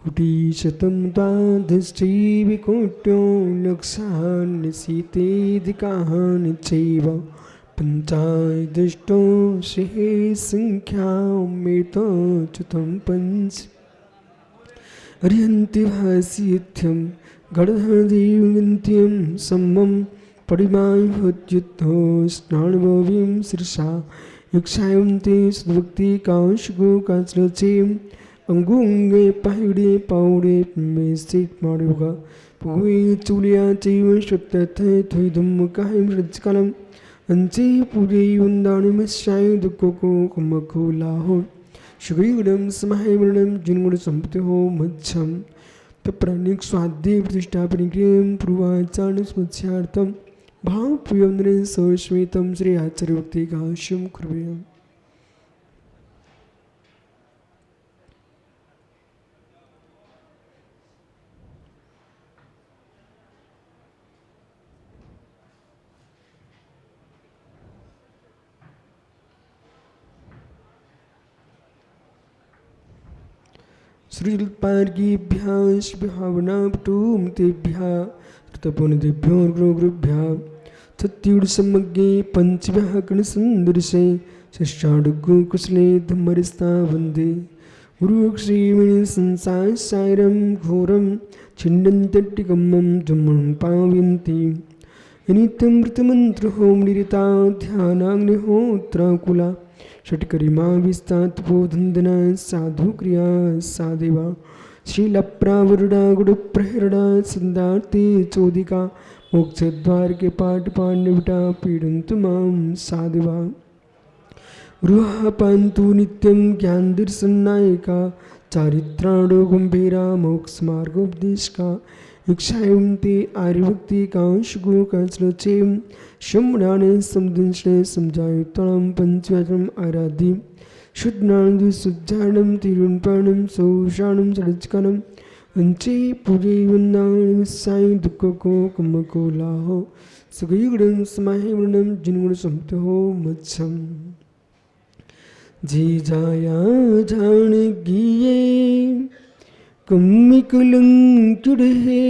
कुटीशतं द्वादशैविकोट्यो लक्षान्यसीतेऽधिकानि चैव पञ्चादष्टो शिहे सङ्ख्यामेतच्युतं पञ्च अर्यन्ति भासीत्यं गणधर्देवन्त्यं सम्मं परिमायुद्युद्धो स्नानभवीं शीर्षा यक्षायन्ते सद्भक्तिकांशगोकाचरचेम् अंगुंगे पहाड़े पावड़े में स्थित मारुगा पुए चुलिया चैव श्रुतथे थुइदुम काहिम रजकलम अंचे पुरे युंदानि मस्याय दुक्को कमकुलाहो शुगुडम समाहिमरणम जिनगुण संपत्ति हो मच्छम तप्राणिक स्वाद्य प्रतिष्ठा परिक्रियम पूर्वाचारण स्मृत्यार्थम भाव प्रियंद्रे सश्वेतम श्री आचार्य भक्ति काश्यम कृपया श्रीपार्गीभ्याश्भावनापटूं तेभ्यः ऋतपुनदेभ्यो गुरुभ्यः सत्युडसमग्गे पंचभ्यः गणसन्दर्शे शिष्याडुगो कुशले धम्मरिस्ता वन्दे गुरुश्रीमणि संसारसारं घोरं छिन्दन्तट्टिकम्मं जम्मं पावयन्ति नित्यं मृतमन्त्रहों निरिता ध्यानाग्निहोत्राकुला षट्करिमा विस्तात्पोधन्दना साधु क्रिया सादेवा शीलप्रावरुडा गुडप्रहरडा संदार्ते चोदिका मोक्षद्वार के पाठ पाण्यविटा पीडन्तु मां सादेवा गृहापान्तु नित्यं ज्ञानदर्शननायिका चारित्राणो गम्भीरा मोक्षमार्गोपदेशका इच्छायन्ते आर्यभक्ति कांशगोकाचरचें शम्राणे समदंशे समजायुक्तां पंचव्याजम् आराधि शुद्धानंद सुज्जानं तिरुन्पाणं सौषाणं सडचकनं अंचे पूजे वन्दानं साई दुक्को कमको लाहो सगयुगडं समाहिमरणं जिनगुण संपतो मत्सम जी जाया जान गिये कम्मिकुलंचुड़हे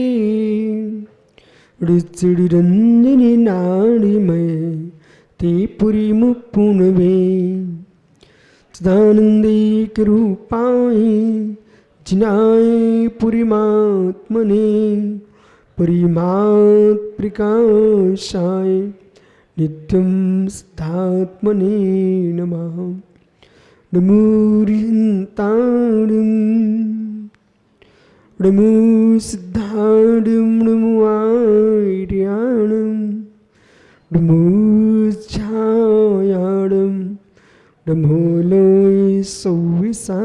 ऋचिरंजनी नाड़ीमय ते पुरी मुपुनवे सदानंदिक रूपाय जिनाय पुरीमात्मने परिमात् प्रकाशाय नित्यं सिद्धात्मने नमः नमो ऋन्ताणं नमो सिद्धाणं नमो आर्याणं नमो छायाणं नमो लोय सौविसावूढ़ं।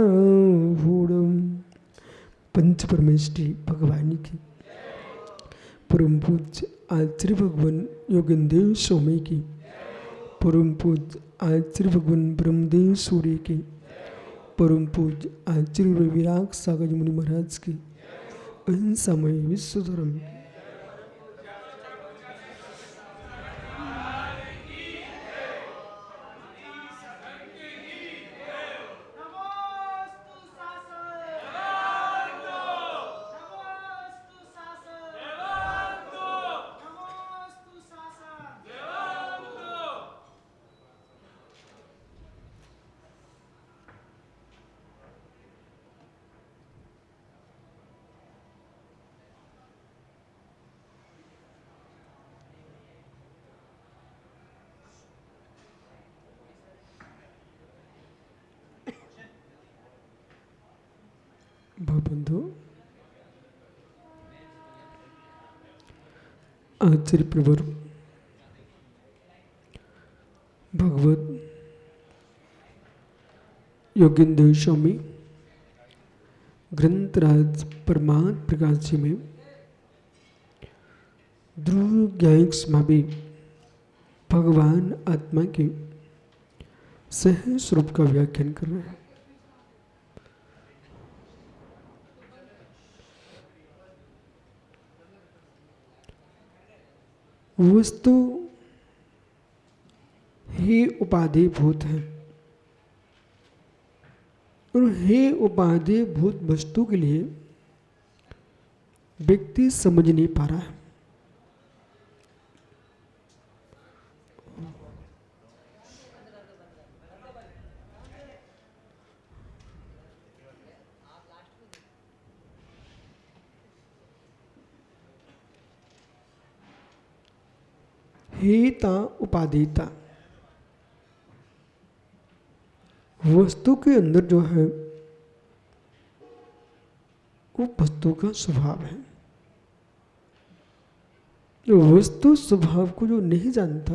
पंच परमेष्टि भगवानी की परम पूज्य आचार्य भगवान योगेंद्र स्वामी की परम पूज्य आचार्य भगवान ब्रह्मदेव सूर्य की परम पूज्य आचार्य विराग सागर मुनि महाराज की अहिंसामय विश्व धर्म बंधु आचार्य प्रवर भगवत योगेंद्र स्वामी ग्रंथराज परमात्म प्रकाश जी में ध्रुव ज्ञायक समाधि भगवान आत्मा के सह स्वरूप का व्याख्यान कर रहे हैं। वस्तु ही उपाधि भूत है और हे उपाधि भूत वस्तु के लिए व्यक्ति समझ नहीं पा रहा है। हेता उपादेयता, वस्तु के अंदर जो है वो वस्तु का स्वभाव है। वस्तु स्वभाव को जो नहीं जानता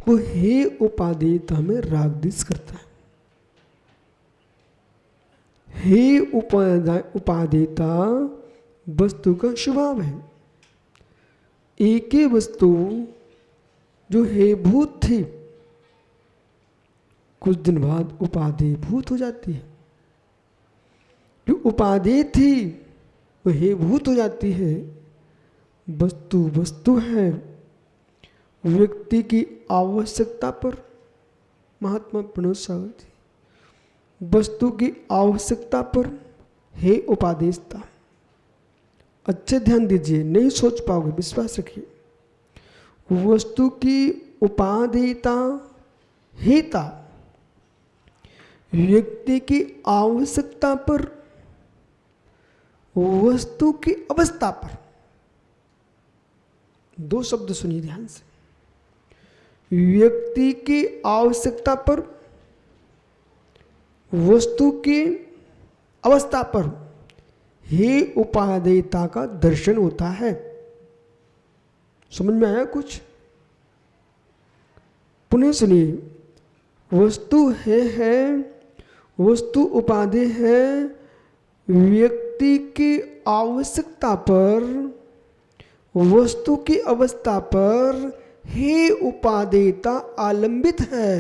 वो हे उपादेयता में राग द्वेष करता है। हे उपादेयता वस्तु का स्वभाव है। एक ही वस्तु जो हे भूत थी कुछ दिन बाद उपादेय भूत हो जाती है। जो उपादेय थी वो हे भूत हो जाती है। वस्तु वस्तु है। व्यक्ति की आवश्यकता पर, महात्मा प्रणव सागर, वस्तु की आवश्यकता पर हे उपादेयता। अच्छे ध्यान दीजिए, नहीं सोच पाओगे, विश्वास रखिए। वस्तु की उपादेयता हेता व्यक्ति की आवश्यकता पर, वस्तु की अवस्था पर। दो शब्द सुनिए ध्यान से। व्यक्ति की आवश्यकता पर, वस्तु की अवस्था पर हे उपादेयता का दर्शन होता है। समझ में आया कुछ? पुनः सुनिए। वस्तु है, वस्तु उपादेय है। व्यक्ति की आवश्यकता पर, वस्तु की अवस्था पर हे उपादेयता आलंबित है।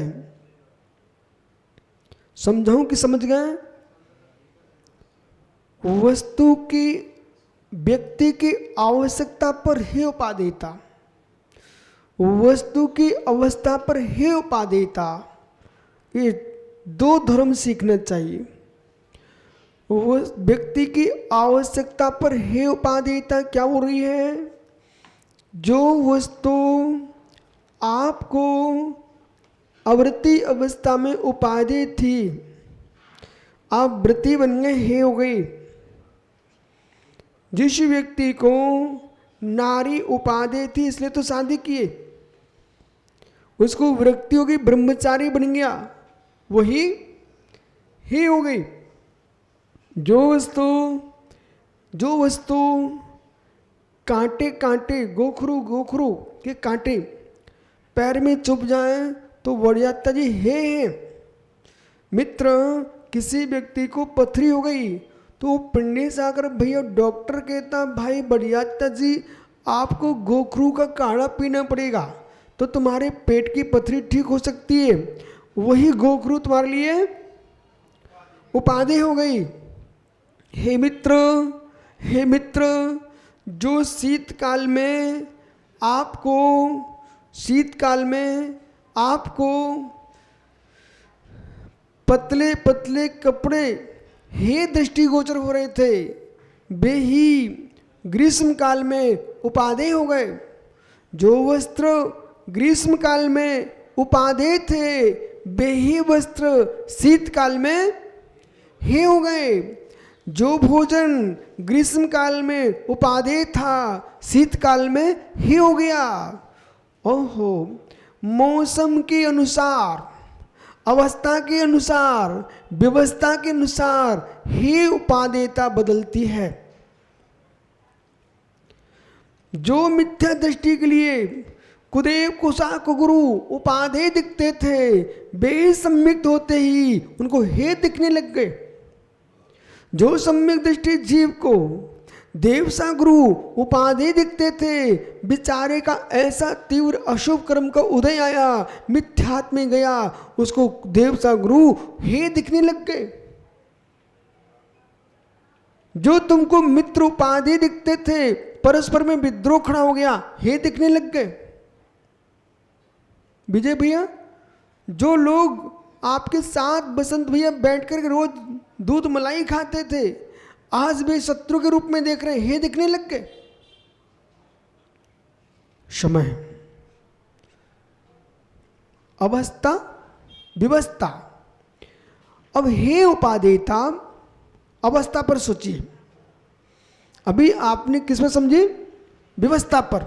समझाऊं कि समझ गए? वस्तु की, व्यक्ति की आवश्यकता पर हे उपादेयता, वस्तु की अवस्था पर हे उपादेयता। ये दो धर्म सीखना चाहिए। वो व्यक्ति की आवश्यकता पर हे उपादेयता क्या हो रही है? जो वस्तु आपको आवृत्ति अवस्था में उपादेय थी, आप वृत्ति बन गए, हे हो गई। जिस व्यक्ति को नारी उपादेय थी इसलिए तो शादी किए, उसको विरक्ति हो गई, ब्रह्मचारी बन गया, वही हे हो गई। जो वस्तु कांटे कांटे, गोखरू के कांटे पैर में चुभ जाए तो बढ़ जाता जी हे। मित्र, किसी व्यक्ति को पथरी हो गई तो पिंडी से आकर भैया डॉक्टर कहता भाई बढ़ियाता जी आपको गोखरू का काढ़ा पीना पड़ेगा तो तुम्हारे पेट की पथरी ठीक हो सकती है। वही गोखरू तुम्हारे लिए उपादेय हो गई। हे मित्र, जो शीतकाल में आपको पतले पतले कपड़े हे दृष्टिगोचर हो रहे थे, वे ही ग्रीष्म काल में उपादेय हो गए। जो वस्त्र ग्रीष्म काल में उपादेय थे, वे ही वस्त्र शीतकाल में हे हो गए। जो भोजन ग्रीष्म काल में उपादेय था, शीतकाल में हे हो गया। ओहो, मौसम के अनुसार, अवस्था के अनुसार, व्यवस्था के अनुसार हे उपादेयता बदलती है। जो मिथ्या दृष्टि के लिए कुदेव कुशा कुगुरु उपादेय दिखते थे, वे सम्यक होते ही उनको हे दिखने लग गए। जो सम्यक दृष्टि जीव को देवसा गुरु उपादेय दिखते थे, बेचारे का ऐसा तीव्र अशुभ कर्म का उदय आया, मिथ्यात्व में गया, उसको देवसा गुरु हे दिखने लग गए। जो तुमको मित्र उपादेय दिखते थे, परस्पर में विद्रोह खड़ा हो गया, हे दिखने लग गए। विजय भैया, जो लोग आपके साथ बसंत भैया बैठकर रोज दूध मलाई खाते थे, आज वे शत्रु के रूप में देख रहे हैं, हे दिखने लग गए। समय, अवस्था, विवस्था। अब हे उपादेयता, अवस्था पर सोचिए। अभी आपने किस में समझी? विवस्था पर।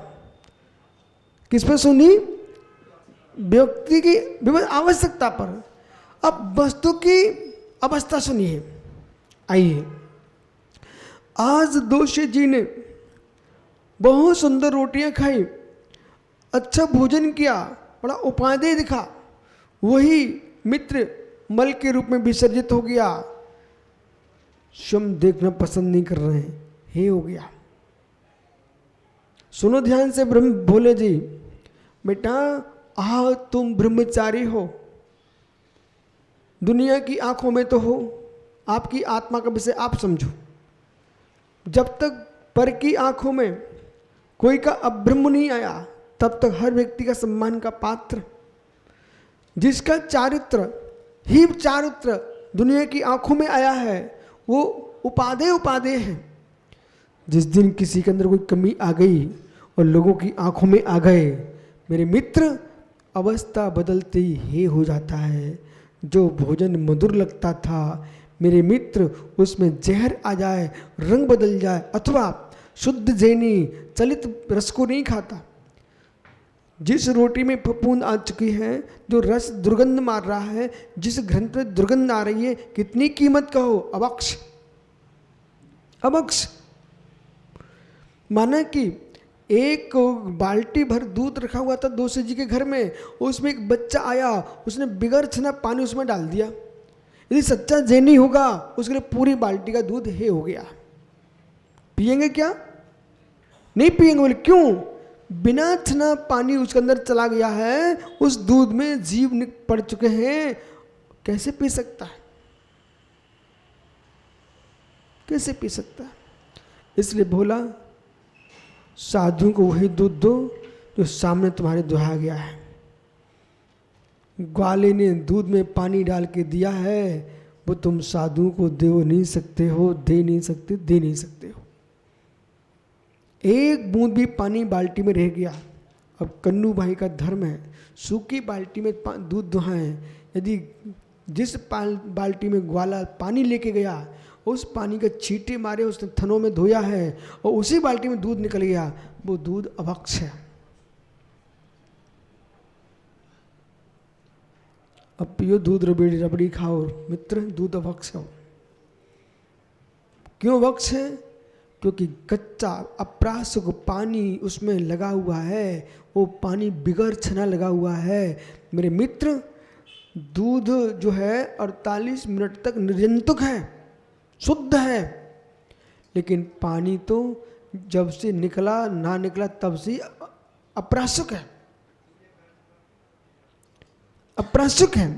किस पर सुनी? व्यक्ति की आवश्यकता पर। अब वस्तु की अवस्था सुनिए। आइए, आज दोषी जी ने बहुत सुंदर रोटियां खाई, अच्छा भोजन किया, बड़ा उपादेय दिखा, वही मित्र मल के रूप में विसर्जित हो गया, स्वयं देखना पसंद नहीं कर रहे हैं, हे हो गया। सुनो ध्यान से ब्रह्म बोले जी, बेटा तुम ब्रह्मचारी हो, दुनिया की आंखों में तो हो, आपकी आत्मा का विषय आप समझो। जब तक पर की आंखों में कोई का अब्रह्म नहीं आया, तब तक हर व्यक्ति का सम्मान का पात्र, जिसका चारित्र ही चारित्र दुनिया की आंखों में आया है, वो उपादेय है। जिस दिन किसी के अंदर कोई कमी आ गई और लोगों की आंखों में आ गए, मेरे मित्र, अवस्था बदलते ही हे हो जाता है। जो भोजन मधुर लगता था, मेरे मित्र, उसमें जहर आ जाए, रंग बदल जाए, अथवा शुद्ध जैनी चलित रस को नहीं खाता। जिस रोटी में फफूंद आ चुकी है, जो रस दुर्गंध मार रहा है, जिस ग्रंथ में दुर्गंध आ रही है, कितनी कीमत का हो, अवक्ष अवक्ष। माना कि एक बाल्टी भर दूध रखा हुआ था दोषी जी के घर में, उसमें एक बच्चा आया, उसने बिगर छना पानी उसमें डाल दिया। यदि सच्चा जैनी होगा, उसके लिए पूरी बाल्टी का दूध हे हो गया। पिएंगे क्या? नहीं पिएंगे। बोले क्यों? बिना छना पानी उसके अंदर चला गया है, उस दूध में जीव पड़ चुके हैं, कैसे पी सकता है? कैसे पी सकता है? इसलिए बोला, साधु को वही दूध दो जो सामने तुम्हारे दुहाया गया है। ग्वाले ने दूध में पानी डाल के दिया है, वो तुम साधु को दे नहीं सकते हो, दे नहीं सकते हो। एक बूंद भी पानी बाल्टी में रह गया। अब कन्नू भाई का धर्म है, सूखी बाल्टी में दूध दुहाएं। यदि जिस बाल्टी में ग्वाला पानी लेके गया, उस पानी के छींटे मारे उसने थनों में धोया है और उसी बाल्टी में दूध निकल गया, वो दूध अभक्ष है। अब पियो दूध, रबड़ी खाओ मित्र, दूध अभक्ष हो। क्यों अभक्ष है? क्योंकि कच्चा अप्रासक पानी उसमें लगा हुआ है, वो पानी बिगर छना लगा हुआ है। मेरे मित्र, दूध जो है 48 मिनट तक निर्जंतुक है, शुद्ध है, लेकिन पानी तो जब से निकला ना निकला तब से अप्रासक है, अप्रासक है।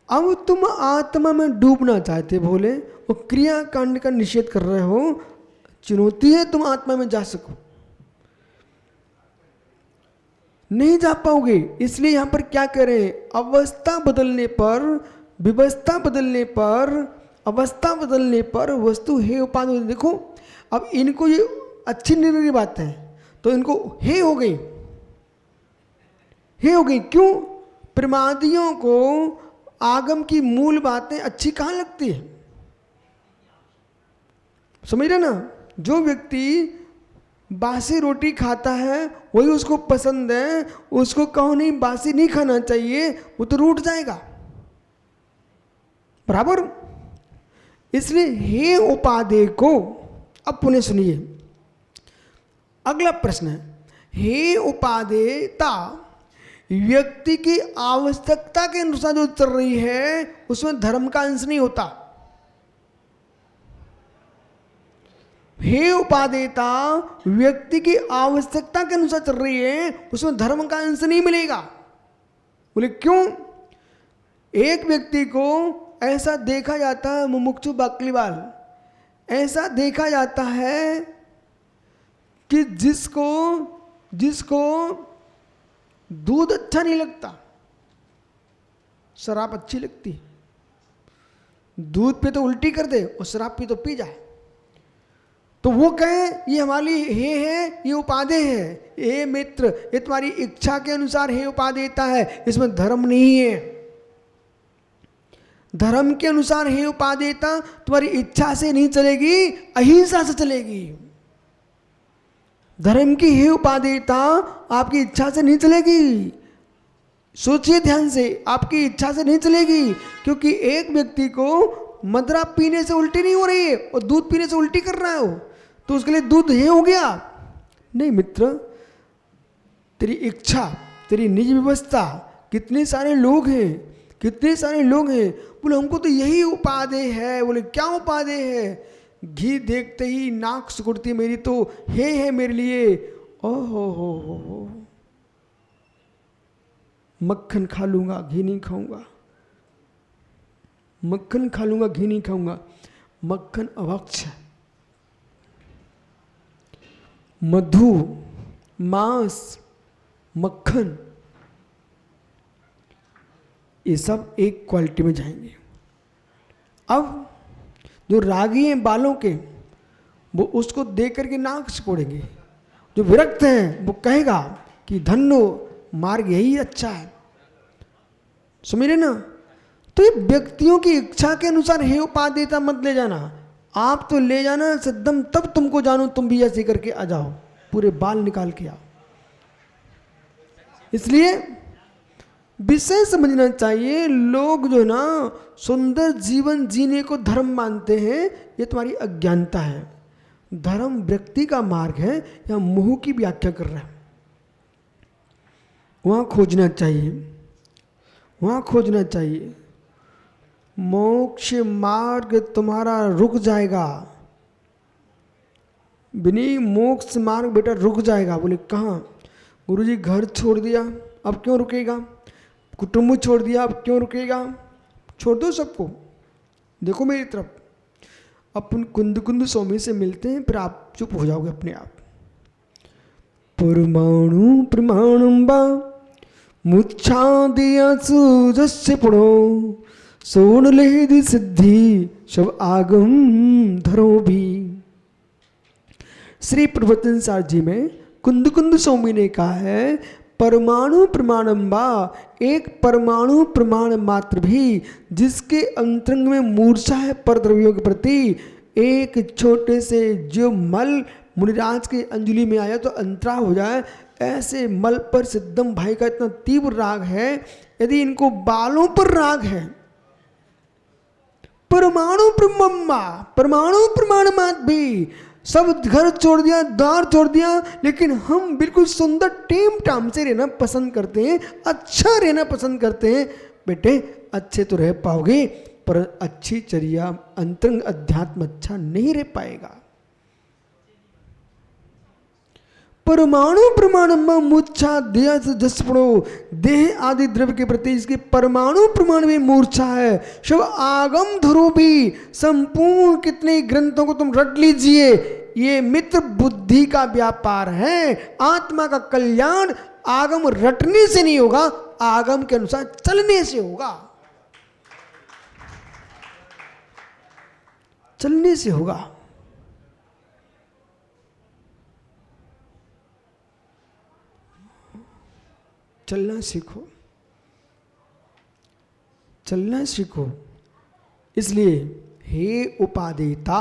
अब तुम आत्मा में डूबना चाहते भोले, वो क्रिया कांड का निषेध कर रहे हो, चुनौती है तुम आत्मा में जा सको, नहीं जा पाओगे। इसलिए यहां पर क्या कह रहे हैं? अवस्था बदलने पर, विवस्था बदलने पर, अवस्था बदलने पर वस्तु हे उपादेय। देखो, अब इनको ये अच्छी निर्णय बात है, तो इनको हे हो गई, हे हो गई। क्यों? प्रमादियों को आगम की मूल बातें अच्छी कहाँ लगती है? समझ रहे ना? जो व्यक्ति बासी रोटी खाता है वही उसको पसंद है, उसको कहो नहीं बासी नहीं खाना चाहिए, वो तो रूठ जाएगा, बराबर। इसलिए हे उपादेय को, अब पुनः सुनिए, अगला प्रश्न है, हे उपादेयता व्यक्ति की आवश्यकता के अनुसार जो चल रही है, उसमें धर्म का अंश नहीं होता। हे उपादेयता व्यक्ति की आवश्यकता के अनुसार चल रही है, उसमें धर्म का अंश नहीं मिलेगा। बोले क्यों? एक व्यक्ति को ऐसा देखा जाता है, मुमुक्षु बाकलीवाल, ऐसा देखा जाता है कि जिसको दूध अच्छा नहीं लगता, शराब अच्छी लगती, दूध पे तो उल्टी कर दे और शराब पी तो पी जाए, तो वो कहे ये हमारी हे है, ये उपादेय है। हे मित्र, ये तुम्हारी इच्छा के अनुसार हे उपादेयता है, इसमें धर्म नहीं है। धर्म के अनुसार हे उपादेयता तुम्हारी इच्छा से नहीं चलेगी, अहिंसा से चलेगी। धर्म की हे उपादेयता आपकी इच्छा से नहीं चलेगी। सोचिए ध्यान से, आपकी इच्छा से नहीं चलेगी, क्योंकि एक व्यक्ति को मदरा पीने से उल्टी नहीं हो रही है और दूध पीने से उल्टी कर रहा है हो, तो उसके लिए दूध हे हो गया? नहीं मित्र, तेरी इच्छा, तेरी निज व्यवस्था। कितने सारे लोग हैं, कितने सारे लोग हैं बोले हमको तो यही उपादेय है। बोले क्या उपादेय है? घी देखते ही नाक सिकुड़ती मेरी, तो हे है मेरे लिए। ओहो, मक्खन खा लूंगा, घी नहीं खाऊंगा। मक्खन खा लूंगा, घी नहीं खाऊंगा। मक्खन अभक्ष है। मधु, मांस, मक्खन, ये सब एक क्वालिटी में जाएंगे। अब जो रागी हैं बालों के, वो उसको देख करके नाक सिकोड़ेंगे। जो विरक्त हैं वो कहेगा कि धन्नो, मार्ग यही अच्छा है। समझ रहे ना? तो ये व्यक्तियों की इच्छा के अनुसार हे उपादेयता मत ले जाना। आप तो ले जाना सिद्धम, तब तुमको जानू, तुम भी ऐसे करके आ जाओ, पूरे बाल निकाल के आओ। इसलिए विषय समझना चाहिए। लोग जो ना सुंदर जीवन जीने को धर्म मानते हैं, ये तुम्हारी अज्ञानता है। धर्म व्यक्ति का मार्ग है या मोह की व्याख्या कर रहा है। वहाँ खोजना चाहिए, वहाँ खोजना चाहिए। मोक्ष मार्ग तुम्हारा रुक जाएगा। बिनी मोक्ष मार्ग बेटा रुक जाएगा। बोले कहाँ? गुरुजी घर छोड़ दिया, अब क्यों रुकेगा? कुटुंब छोड़ दिया, अब क्यों रुकेगा? छोड़ दो सबको। देखो मेरी तरफ, अपन कुंद कुंद स्वामी से मिलते हैं, फिर आप चुप हो जाओगे अपने आप। परमाणु प्रमाणम बा मुच्छादिया सुजस्य पुणो सोन लेदि सिद्धि सब आगम धरो भी। श्री प्रवचन सार जी में कुंद कुंद स्वामी ने कहा है, परमाणु प्रमाणम्बा, एक परमाणु प्रमाण मात्र भी जिसके अंतरंग में मूर्छा है परद्रव्यों के प्रति, एक छोटे से जो मल मुनिराज के अंजलि में आया तो अंतरा हो जाए, ऐसे मल पर सिद्धम भाई का इतना तीव्र राग है। यदि इनको बालों पर राग है, परमाणु ब्रह्मा, परमाणु प्रमाण मात्र भी, सब घर छोड़ दिया, द्वार छोड़ दिया, लेकिन हम बिल्कुल सुंदर टेम टाम से रहना पसंद करते हैं, अच्छा रहना पसंद करते हैं। बेटे अच्छे तो रह पाओगे, पर अच्छी चर्या अंतरंग अध्यात्म अच्छा नहीं रह पाएगा। परमाणु प्रमाण मूर्छा देह जसपड़ो, देह आदि द्रव्य के प्रति इसके परमाणु प्रमाण में मूर्छा है। शव आगम धरो भी, संपूर्ण कितने ग्रंथों को तुम रट लीजिए, ये मित्र बुद्धि का व्यापार है। आत्मा का कल्याण आगम रटने से नहीं होगा, आगम के अनुसार चलने से होगा, चलने से होगा। चलना सीखो, चलना सीखो। इसलिए हे उपादेयता,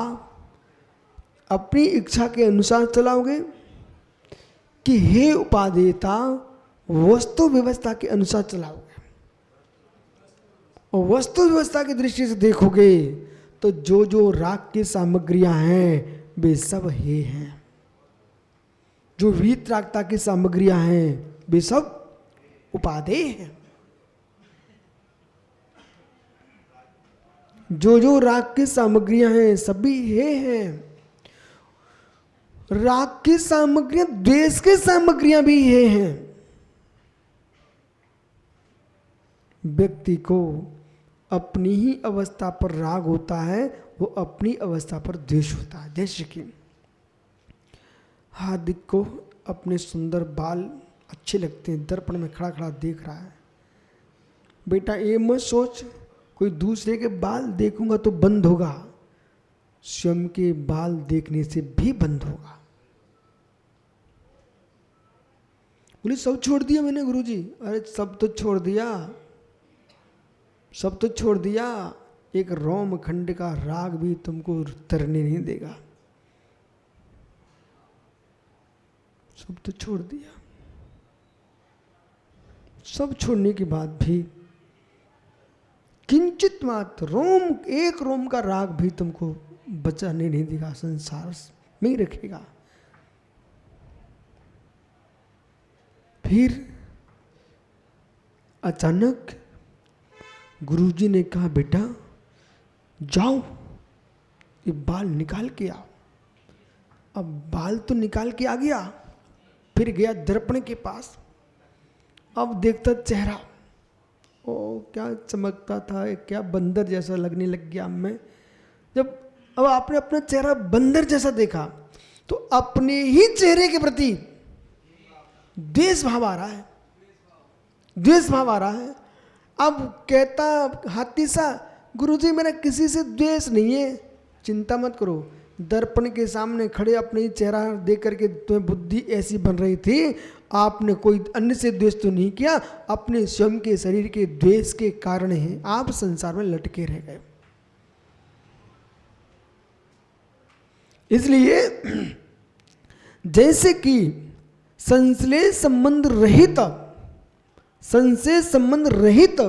अपनी इच्छा के अनुसार चलाओगे कि हे उपादेयता वस्तु व्यवस्था के अनुसार चलाओगे? और वस्तु व्यवस्था की दृष्टि से देखोगे तो जो जो राग की सामग्रियां हैं वे सब हे हैं। जो वीतरागता की सामग्रियां हैं वे सब उपादेय है। जो जो राग की सामग्रियां हैं सभी हे हैं। राग की सामग्रियां, द्वेष की सामग्रियां भी हे हैं। व्यक्ति को अपनी ही अवस्था पर राग होता है, वो अपनी अवस्था पर द्वेष होता है। जैसे कि हार्दिक को अपने सुंदर बाल अच्छे लगते हैं, दर्पण में खड़ा खड़ा देख रहा है। बेटा ये मत सोच कोई दूसरे के बाल देखूंगा तो बंद होगा। स्वयं के बाल देखने से भी बंद होगा। बोले सब छोड़ दिया मैंने गुरुजी। अरे सब तो छोड़ दिया, सब तो छोड़ दिया, एक रोम खंड का राग भी तुमको तरने नहीं देगा। सब तो छोड़ दिया, सब छोड़ने के बाद भी किंचित मात्र रोम, एक रोम का राग भी तुमको बचाने नहीं देगा, संसार में ही रखेगा। फिर अचानक गुरुजी ने कहा बेटा जाओ ये बाल निकाल के आओ। अब बाल तो निकाल के आ गया, फिर गया दर्पण के पास। अब देखता चेहरा, ओ क्या चमकता था, क्या बंदर जैसा लगने लग गया मैं। जब अब आपने अपना चेहरा बंदर जैसा देखा तो अपने ही चेहरे के प्रति द्वेष भाव आ रहा है, द्वेष भाव आ रहा है। अब कहता हाथी सा गुरुजी मेरा किसी से द्वेष नहीं है। चिंता मत करो, दर्पण के सामने खड़े अपने ही चेहरा देख करके तुम्हें बुद्धि ऐसी बन रही थी, आपने कोई अन्य से द्वेष तो नहीं किया, अपने स्वयं के शरीर के द्वेष के कारण ही आप संसार में लटके रह गए। इसलिए जैसे कि संश्लेष संबंध रहित, संशय संबंध रहित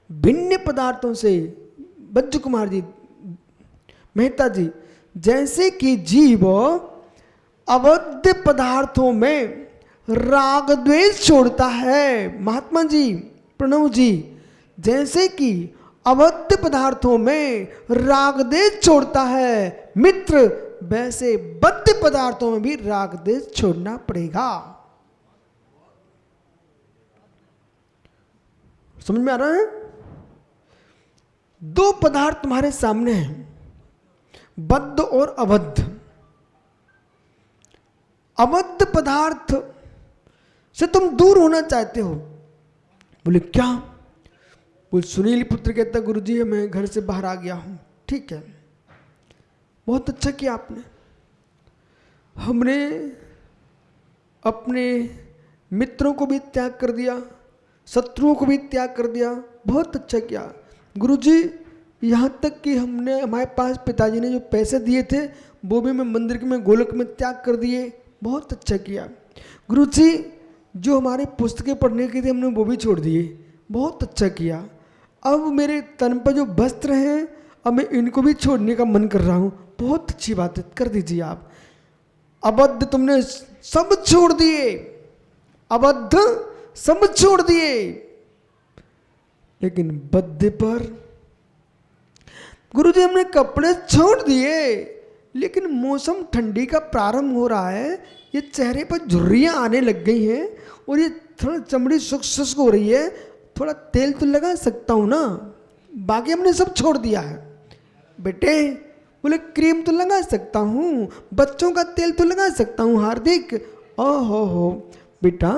भिन्न पदार्थों से, बच्चू कुमार जी, मेहता जी, जैसे कि जीव अवध पदार्थों में राग द्वेष छोड़ता है, महात्मा जी, प्रणव जी, जैसे कि अवध पदार्थों में राग द्वेष छोड़ता है मित्र, वैसे बद्ध पदार्थों में भी राग द्वेष छोड़ना पड़ेगा। समझ में आ रहा है? दो पदार्थ तुम्हारे सामने हैं, बद्ध और अबद्ध। अबद्ध पदार्थ से तुम दूर होना चाहते हो। बोले क्या? बोले सुनील पुत्र कहता गुरुजी मैं घर से बाहर आ गया हूं। ठीक है, बहुत अच्छा किया आपने। हमने अपने मित्रों को भी त्याग कर दिया, शत्रुओं को भी त्याग कर दिया, बहुत अच्छा किया गुरुजी। यहाँ तक कि हमने, हमारे पास पिताजी ने जो पैसे दिए थे वो भी मैं मंदिर के में गोलक में त्याग कर दिए, बहुत अच्छा किया गुरुजी। जो हमारे पुस्तकें पढ़ने की थी हमने वो भी छोड़ दिए, बहुत अच्छा किया। अब मेरे तन पर जो वस्त्र हैं अब मैं इनको भी छोड़ने का मन कर रहा हूँ, बहुत अच्छी बात है, कर दीजिए आप। अबद्ध तुमने सब छोड़ दिए, अबद्ध सब छोड़ दिए, लेकिन बद्ध पर गुरुजी हमने कपड़े छोड़ दिए, लेकिन मौसम ठंडी का प्रारंभ हो रहा है, ये चेहरे पर झुर्रियां आने लग गई हैं और ये थोड़ा चमड़ी शुष्क हो रही है, थोड़ा तेल तो लगा सकता हूँ ना, बाकी हमने सब छोड़ दिया है। बेटे बोले क्रीम तो लगा सकता हूँ, बच्चों का तेल तो लगा सकता हूँ हार्दिक, ओहो बेटा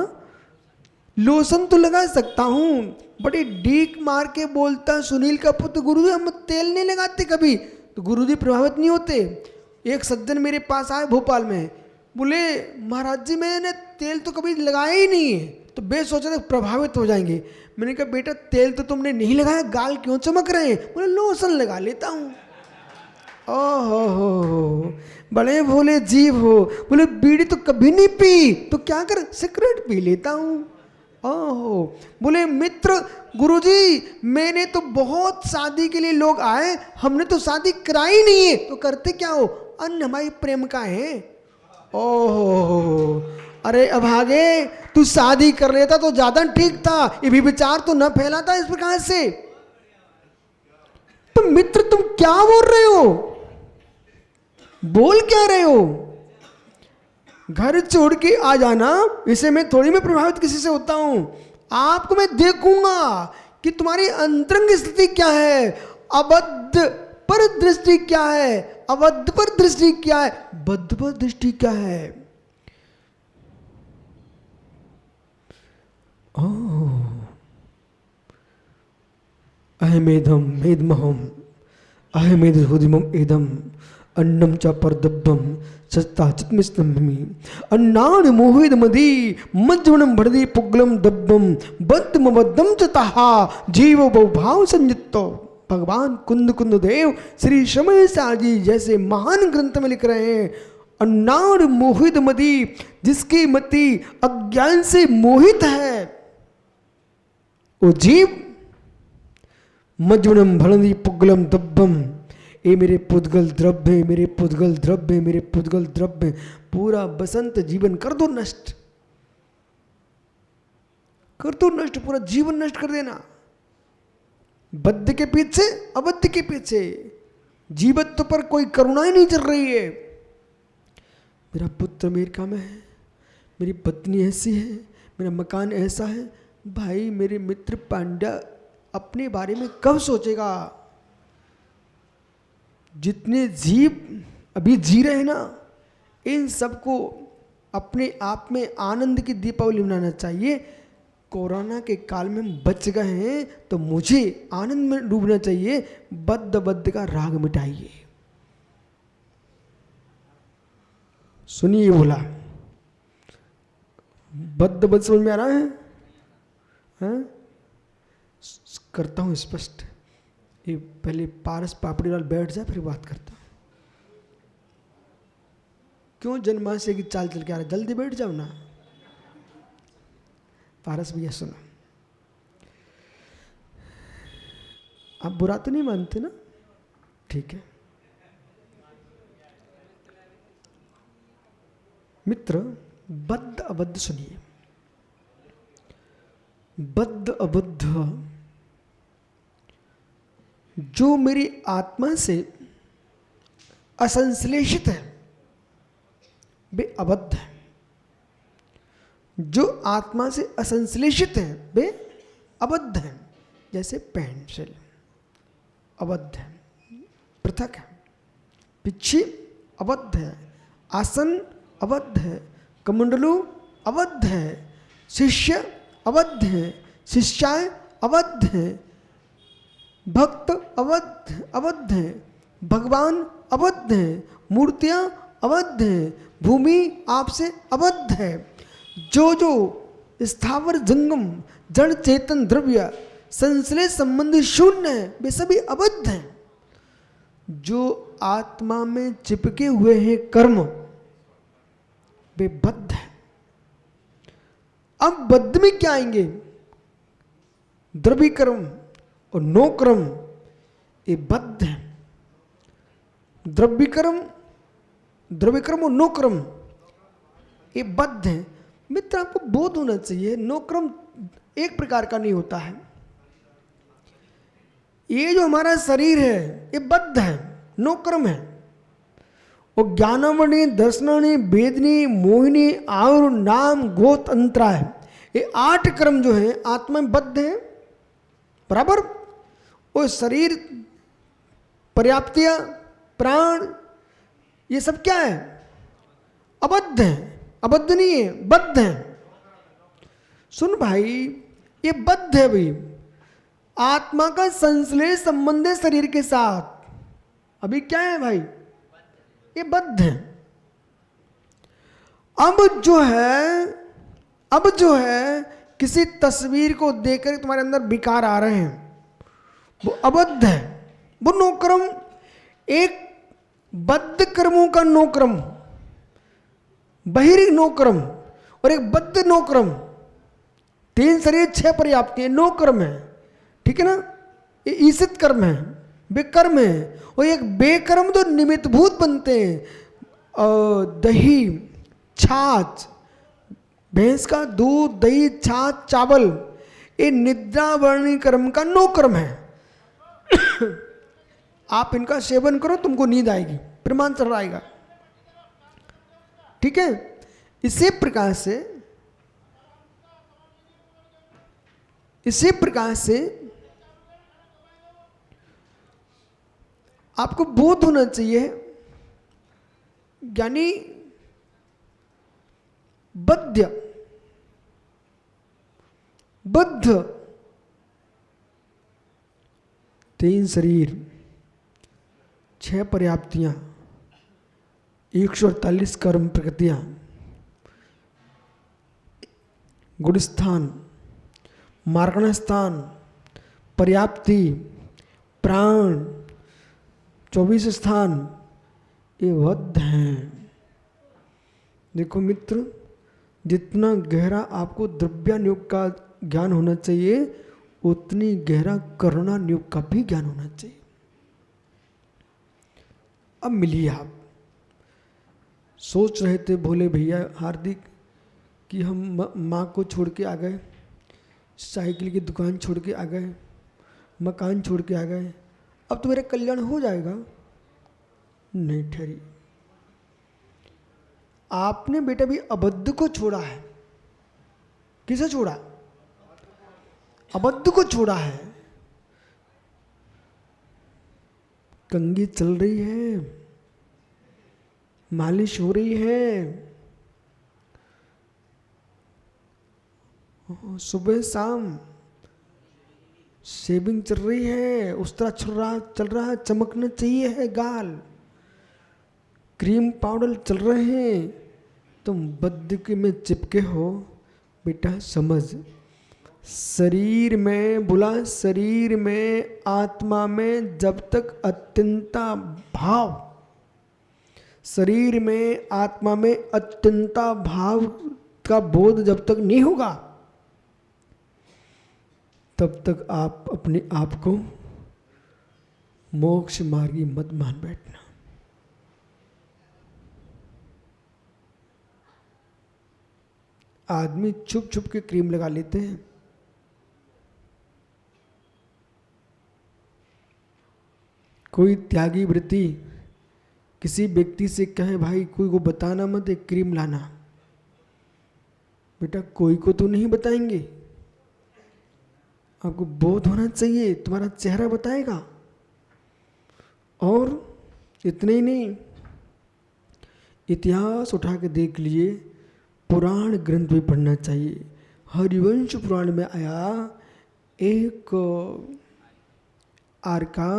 लोशन तो लगा सकता हूँ। बड़ी डीक मार के बोलता सुनील का पुत्र गुरुजी हम तेल नहीं लगाते कभी, तो गुरुजी प्रभावित नहीं होते। एक सज्जन मेरे पास आए भोपाल में, बोले महाराज जी मैंने तेल तो कभी लगाया ही नहीं है, तो बे सोचा था प्रभावित हो जाएंगे। मैंने कहा बेटा तेल तो तुमने नहीं लगाया, गाल क्यों चमक रहे हैं? बोले लोशन लगा लेता हूँ। ओहो बड़े भोले जीव हो। बोले बीड़ी तो कभी नहीं पी, तो क्या कर सिगरेट पी लेता हूँ। ओहो बोले मित्र गुरुजी मैंने तो बहुत शादी के लिए लोग आए, हमने तो शादी कराई नहीं है, तो करते क्या हो? अन्न हमारी प्रेम का है। ओहो अरे अभागे तू शादी कर लेता तो ज्यादा ठीक था, ये भी विचार तो न फैलाता इस प्रकार से। तो मित्र तुम क्या बोल रहे हो, बोल क्या रहे हो? घर छोड़ के आ जाना, इसे मैं थोड़ी मैं प्रभावित किसी से होता हूं। आपको मैं देखूंगा कि तुम्हारी अंतरंग स्थिति क्या है, अबद्ध पर दृष्टि क्या है, अबद्ध पर दृष्टि क्या है, बद्ध पर दृष्टि क्या है। अहमेदम मेदमहम अहमेद हुदिमम एदम अन्नम च परदब्बम सस्ता चित्मिस्तंभमी अन्नान मोहित मदी मज्जवनम भरदी पुगलम दब्बम बद्दम बद्दम च ताहा जीव बहुभाव संयुक्तो। भगवान कुंद कुंद देव श्री समय साजी जैसे महान ग्रंथ में लिख रहे हैं, अन्नान मोहित मदी, जिसकी मति अज्ञान से मोहित है वो जीव, मज्जवनम भरदी पुगलम दब्बम, ये मेरे पुद्गल द्रव्य, मेरे पुद्गल द्रव्य, मेरे पुद्गल द्रव्य, पूरा बसंत जीवन कर दो नष्ट, कर दो नष्ट, पूरा जीवन नष्ट कर देना। बद्ध के पीछे अबद्ध के पीछे जीवत्व पर कोई करुणा ही नहीं चल रही है। मेरा पुत्र अमेरिका में है, मेरी पत्नी ऐसी है, मेरा मकान ऐसा है। भाई मेरे मित्र पांड्या अपने बारे में कब सोचेगा? जितने जीव अभी जी रहे हैं ना, इन सबको अपने आप में आनंद की दीपावली मनाना चाहिए। कोरोना के काल में हम बच गए हैं तो मुझे आनंद में डूबना चाहिए। बद्ध बद्ध का राग मिटाइए। सुनिए बोला, बद्ध बद्ध समझ में आ रहा है? हाँ? करता हूं स्पष्ट। ये पहले पारस पापड़ी लाल बैठ जाए फिर बात करता हूं। क्यों जन्माशय की चाल चल के आ रहा है? जल्दी बैठ जाओ ना। पारस भैया सुनो, आप बुरा तो नहीं मानते ना? ठीक है मित्र, बद्ध अबद्ध सुनिए। बद्ध अबद्ध जो मेरी आत्मा से असंश्लेषित है वे अबद्ध है। जो आत्मा से असंश्लेषित है वे अबद्ध है। जैसे पेंसिल अबद्ध है, पृथक है। पिच्छी अबद्ध है, आसन अबद्ध है, कमंडलू अबद्ध है, शिष्य अबद्ध है, शिष्याएं अबद्ध है, भक्त अबद्ध है, भगवान अबद्ध है, मूर्तियां अबद्ध है, भूमि आपसे अबद्ध है। जो जो स्थावर जंगम जड़ चेतन द्रव्य संश्लेष संबंधी शून्य है वे सभी अबद्ध हैं। जो आत्मा में चिपके हुए हैं कर्म वे बद्ध हैं। अब बद्ध में क्या आएंगे? द्रव्य कर्म और नो कर्म, ये बद्ध है। द्रव्य कर्म और नो कर्म ये बद्ध है। मित्र आपको बोध होना चाहिए, नो कर्म एक प्रकार का नहीं होता है। ये जो हमारा शरीर है ये बद्ध है, नो कर्म है। और ज्ञानमणि, दर्शनानि, वेदनी, मोहिनी, आवर, नाम, गोत, अंतरा है, ये 8 कर्म जो है आत्मा में बद्ध है। बराबर? वो शरीर, पर्याप्तियां, प्राण, ये सब क्या है? अबद्ध है। अबद्ध नहीं है, बद्ध है। सुन भाई, ये बद्ध है भाई। आत्मा का संश्लेष संबंध है शरीर के साथ। अभी क्या है भाई? ये बद्ध है। अब जो है किसी तस्वीर को देखकर तुम्हारे अंदर विकार आ रहे हैं, वो अबद्ध है, वो नोक्रम। एक बद्ध कर्मों का नोक्रम, बहिर् नोक्रम, और एक बद्ध नोक्रम। 3 शरीर 6 पर्याप्त है, नोक्रम है। ठीक है ना? ये ईशित कर्म है, बेकर्म है। और एक बेकर्म तो निमित्तभूत बनते हैं। दही, छाछ, भैंस का दूध, दही, छाछ, चावल, ये निद्रा वर्णी कर्म का नो कर्म है। आप इनका सेवन करो, तुमको नींद आएगी, प्रमाण चल रहा आएगा। ठीक है? इसी प्रकार से आपको बोध होना चाहिए, यानी बद्ध 3 शरीर 6 पर्याप्तियां, 148 कर्म प्रकृतियाँ, गुण स्थान, मार्गण स्थान, पर्याप्ति, प्राण, 24 स्थान ये वध हैं। देखो मित्र, जितना गहरा आपको द्रव्यानुयोग का ज्ञान होना चाहिए उतनी गहरा करुणानुयोग का भी ज्ञान होना चाहिए। अब मिलिए आप। सोच रहे थे भोले भैया हार्दिक कि हम माँ को छोड़ के आ गए, साइकिल की दुकान छोड़ के आ गए, मकान छोड़ के आ गए, अब तो मेरा कल्याण हो जाएगा। नहीं ठहरी, आपने बेटा भी अबद्ध को छोड़ा है। किसे छोड़ा? अबद्ध को छोड़ा है। कंघी चल रही है, मालिश हो रही है, सुबह शाम शेविंग चल रही है, उस्तरा चल रहा है, चमकना चाहिए है गाल, क्रीम पाउडर चल रहे हैं, तुम बद्ध के में चिपके हो। बेटा समझ, शरीर में बुला, शरीर में आत्मा में जब तक अत्यंता भाव, शरीर में आत्मा में अत्यंता भाव का बोध जब तक नहीं होगा तब तक आप अपने आप को मोक्ष मार्गी मत मान बैठना। आदमी छुप छुप के क्रीम लगा लेते हैं, कोई त्यागी वृत्ति किसी व्यक्ति से कहे भाई कोई को बताना मत एक क्रीम लाना, बेटा कोई को तो नहीं बताएंगे, आपको बोध होना चाहिए, तुम्हारा चेहरा बताएगा। और इतने ही नहीं, इतिहास उठा के देख लिए, पुराण ग्रंथ भी पढ़ना चाहिए। हरिवंश पुराण में आया एक आर्का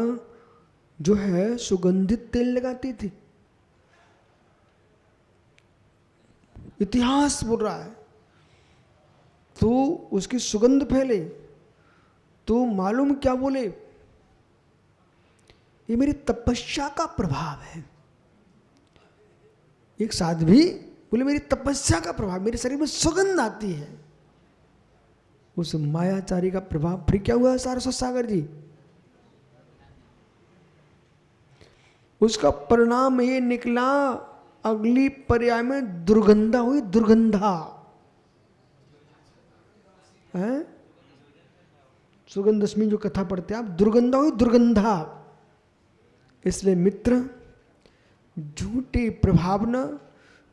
जो है सुगंधित तेल लगाती थी, इतिहास बोल रहा है, तो उसकी सुगंध फैले तो मालूम क्या बोले, ये मेरी तपस्या का प्रभाव है। एक साध्वी बोले मेरी तपस्या का प्रभाव, मेरे शरीर में सुगंध आती है। उस मायाचारी का प्रभाव फिर क्या हुआ सारस्वत सागर जी, उसका परिणाम ये निकला, अगली पर्याय में दुर्गंधा हुई, दुर्गंधा है, सुगंध दशमी जो कथा पढ़ते हैं आप, दुर्गंधा हुई, दुर्गंधा। इसलिए मित्र, झूठी प्रभावना,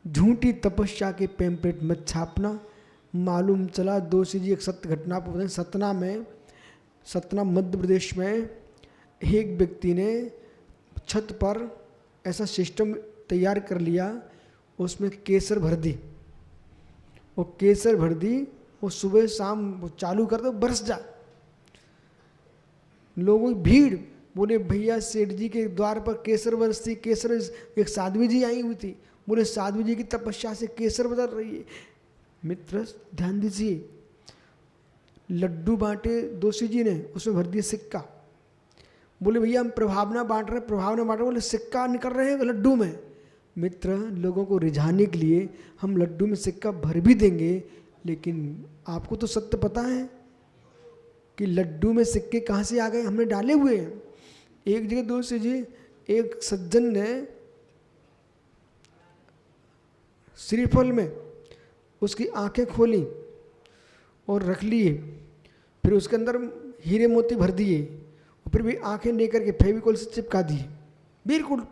झूठी तपस्या के पैम्पलेट मत छापना। मालूम चला दोषी जी एक सत्य घटना पर बताएं, सतना मध्य प्रदेश में एक व्यक्ति ने छत पर ऐसा सिस्टम तैयार कर लिया, उसमें केसर भर दी, वो केसर भर दी, वो सुबह शाम वो चालू कर दो बरस जा। लोगों की भीड़, बोले भैया सेठ जी के द्वार पर केसर बरसती, केसर। एक साध्वी जी आई हुई थी, बोले साध्वी जी की तपस्या से केसर बदल रही है। मित्र ध्यान दीजिए, लड्डू बांटे दोषी जी ने, उसमें भर दिया सिक्का, बोले भैया हम प्रभावना बांट रहे हैं, प्रभावना बांट रहे, बोले सिक्का निकल रहे हैं लड्डू में। मित्र लोगों को रिझाने के लिए हम लड्डू में सिक्का भर भी देंगे, लेकिन आपको तो सत्य पता है कि लड्डू में सिक्के कहाँ से आ गए, हमने डाले हुए हैं। एक जगह दोषी जी, एक सज्जन ने श्रीफल में उसकी आंखें खोली और रख लिए, फिर उसके अंदर हीरे मोती भर दिए, फिर भी आंखें लेकर के फेविकोल से चिपका दिए, बिल्कुल।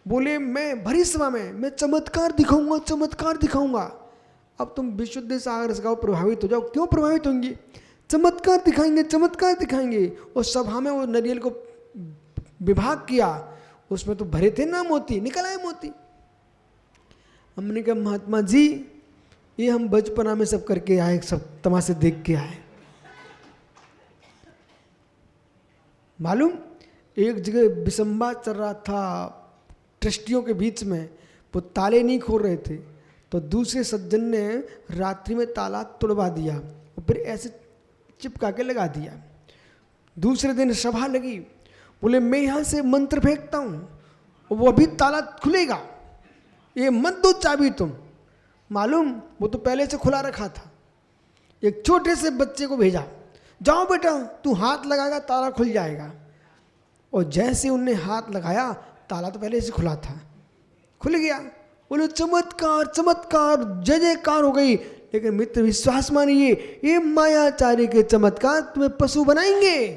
बोले मैं भरी सभा में मैं चमत्कार दिखाऊंगा, चमत्कार दिखाऊंगा। अब तुम विशुद्ध सागर से प्रभावित हो जाओ, क्यों प्रभावित होंगे, चमत्कार दिखाएंगे, चमत्कार दिखाएंगे। और सभा में वो नारियल को विभाग किया, उसमें तो भरे थे ना मोती, निकल आए मोती। हमने कहा महात्मा जी ये हम बचपना में सब करके आए, सब तमाशे देख के आए। मालूम एक जगह विसंवाद चल रहा था, ट्रस्टियों के बीच में, वो ताले नहीं खोल रहे थे, तो दूसरे सज्जन ने रात्रि में ताला तोड़वा दिया और फिर ऐसे चिपका के लगा दिया। दूसरे दिन सभा लगी, बोले मैं यहाँ से मंत्र फेंकता हूँ वो अभी ताला खुलेगा, ये मत दो चाबी तुम। मालूम वो तो पहले से खुला रखा था। एक छोटे से बच्चे को भेजा, जाओ बेटा तू हाथ लगाएगा ताला खुल जाएगा। और जैसे उनने हाथ लगाया, ताला तो पहले से खुला था, खुल गया। बोले चमत्कार चमत्कार, जय जयकार हो गई। लेकिन मित्र विश्वास मानिए, ये मायाचारी के चमत्कार तुम्हें पशु बनाएंगे,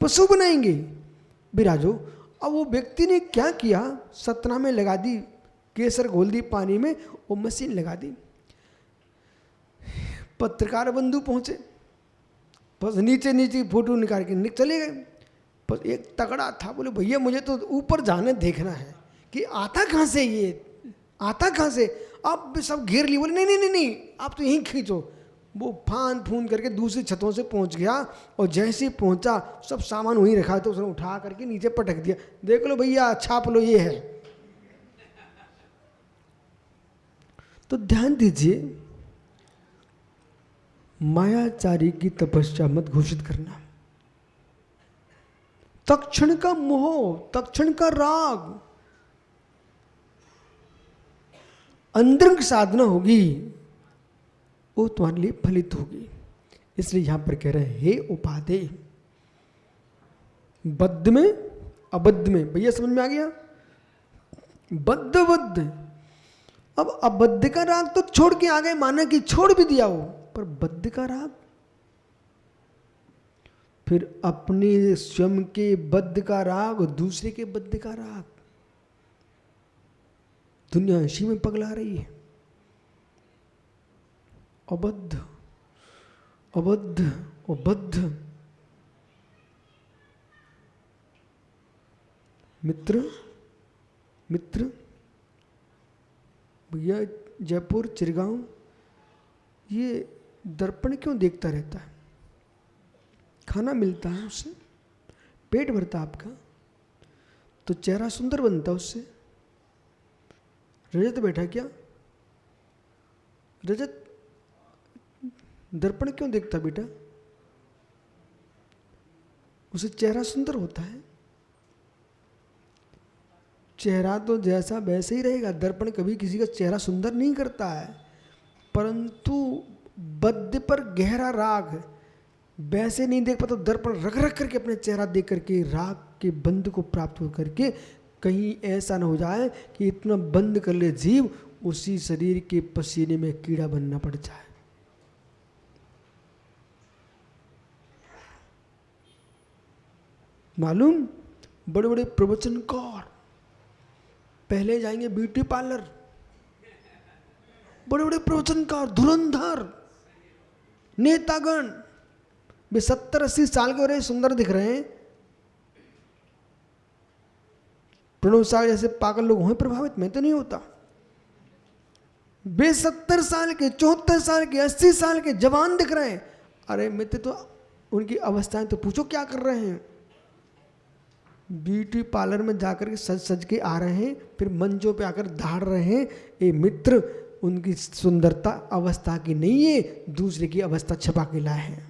पशु बनाएंगे। बिराजो, अब वो व्यक्ति ने क्या किया, सतना में लगा दी, केसर घोल दी पानी में, वो मशीन लगा दी। पत्रकार बंधु पहुंचे, बस नीचे नीचे फोटो निकाल के चले गए। बस एक तगड़ा था, बोले भैया मुझे तो ऊपर जाने देखना है कि आता कहाँ से, ये आता कहाँ से। अब सब घेर लिए, बोले नहीं नहीं नहीं नहीं आप तो यहीं खींचो। वो फान फून करके दूसरी छतों से पहुंच गया, और जैसे ही पहुंचा सब सामान वहीं रखा तो उसने उठा करके नीचे पटक दिया, देख लो भैया छाप लो ये है। तो ध्यान दीजिए, मायाचारी की तपस्या मत घोषित करना। तत्क्षण का मोह, तत्क्षण का राग, अंतरंग साधना होगी वो तुम्हारे लिए फलित होगी। इसलिए यहां पर कह रहे हैं हे उपादेय, बद्ध में अबद्ध में, भैया समझ में आ गया, बद्ध बद्ध। अब अबद्ध का राग तो छोड़ के आ गए, माना कि छोड़ भी दिया वो, पर बद्ध का राग, फिर अपने स्वयं के बद्ध का राग और दूसरे के बद्ध का राग, दुनिया इसी में पगला रही है। अबद्ध अबद्ध अबद्ध। मित्र मित्र, भैया जयपुर चिरगांव ये दर्पण क्यों देखता रहता है? खाना मिलता है उससे, पेट भरता आपका, तो चेहरा सुंदर बनता उससे। रजत बैठा क्या? रजत दर्पण क्यों देखता बेटा? उसे चेहरा सुंदर होता है। चेहरा तो जैसा वैसे ही रहेगा, दर्पण कभी किसी का चेहरा सुंदर नहीं करता है, परंतु बद्ध पर गहरा राग वैसे नहीं देख पाता। दर्पण रख रख करके अपने चेहरा देख करके राग के बंध को प्राप्त हो करके, कहीं ऐसा न हो जाए कि इतना बंद कर ले जीव, उसी शरीर के पसीने में कीड़ा बनना पड़ जाए। मालूम, बड़े बड़े प्रवचनकार पहले जाएंगे ब्यूटी पार्लर, बड़े बड़े प्रवचनकार धुरंधर नेतागण वे 70-80 साल के हो रहे, सुंदर दिख रहे हैं। प्रणव सागर जैसे पागल लोग हैं प्रभावित, मैं तो नहीं होता। वे 70 साल के, 74 साल के, 80 साल के जवान दिख रहे हैं। अरे मित्र, तो उनकी अवस्थाएं तो पूछो क्या कर रहे हैं। ब्यूटी पार्लर में जाकर के सज सज के आ रहे हैं, फिर मंचों पे आकर दहाड़ रहे हैं। ये मित्र, उनकी सुंदरता अवस्था की नहीं है, दूसरे की अवस्था छपा के लाए हैं।